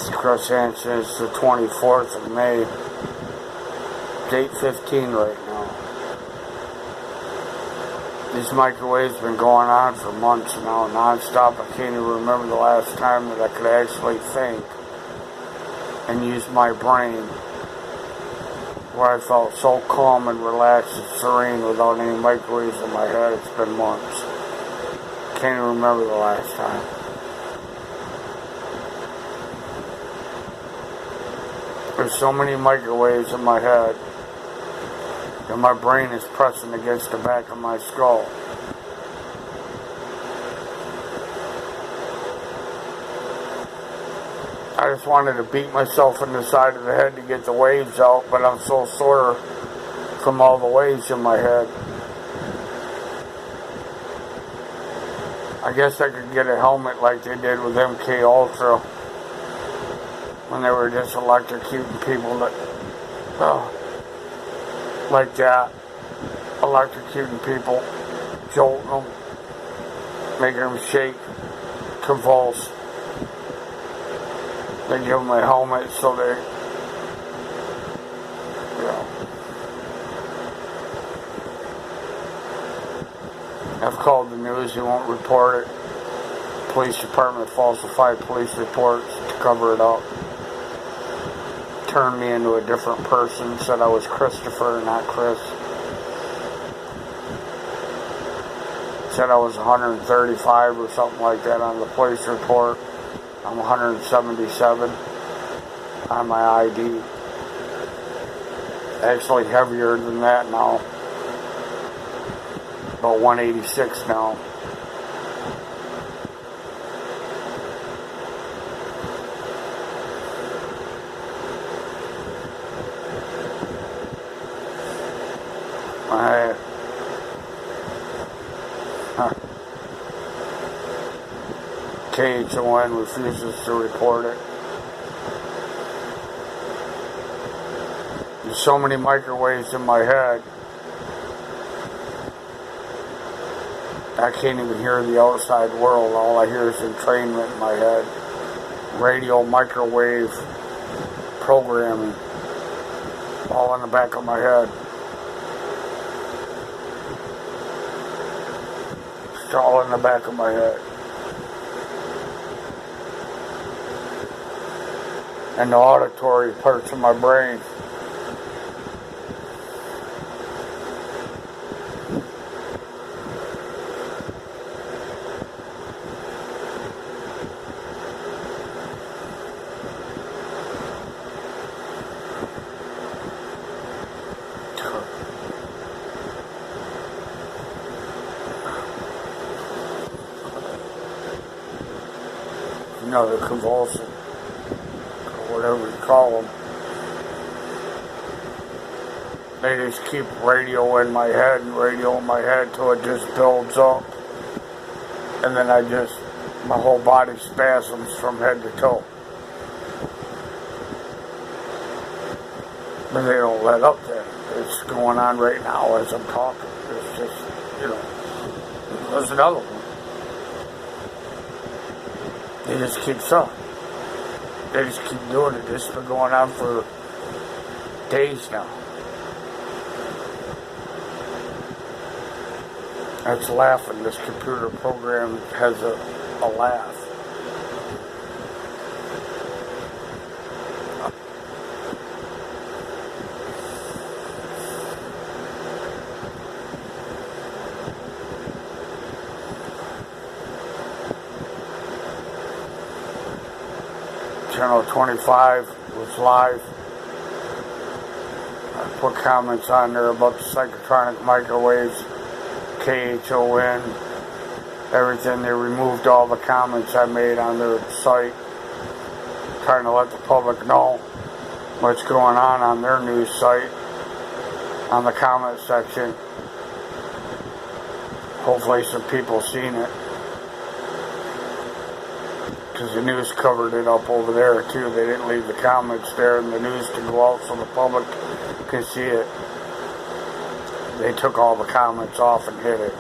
Chris Hansen. It's the 24th of May. Date 15 right now. These microwaves have been going on for months now, non-stop. I can't even remember the last time that I could actually think and use my brain, where I felt so calm and relaxed and serene without any microwaves in my head. It's been months. Can't even remember the last time. There's so many microwaves in my head, and my brain is pressing against the back of my skull. I just wanted to beat myself in the side of the head to get the waves out, but I'm so sore from all the waves in my head. I guess I could get a helmet like they did with MK Ultra when they were just electrocuting people like that, electrocuting people, jolting them, making them shake, convulse. They give them a helmet so they, I've called the news, they won't report it. Police department falsified police reports to cover it up. Turned me into a different person, said I was Christopher, not Chris. Said I was 135 or something like that on the police report. I'm 177 on my ID. Actually heavier than that now. About 186 now. KHON refuses to report it. There's so many microwaves in my head, I can't even hear the outside world. All I hear is entrainment in my head. Radio, microwave, programming, all in the back of my head. It's all in the back of my head. And the auditory parts of my brain. Another convulsion, or whatever you call them. They just keep radio in my head and radio in my head till it just builds up. And then my whole body spasms from head to toe. But they don't let up then. It's going on right now as I'm talking. It's just, there's another one. It just keeps up. They just keep doing it. This has been going on for days now. That's laughing. This computer program has a laugh. Channel 25 was live. I put comments on there about the psychotronic microwaves, KHON, everything. They removed all the comments I made on their site, trying to let the public know what's going on their news site, on the comment section. Hopefully some people seen it. Because the news covered it up over there too. They didn't leave the comments there in the news to go out so the public could see it. They took all the comments off and hid it.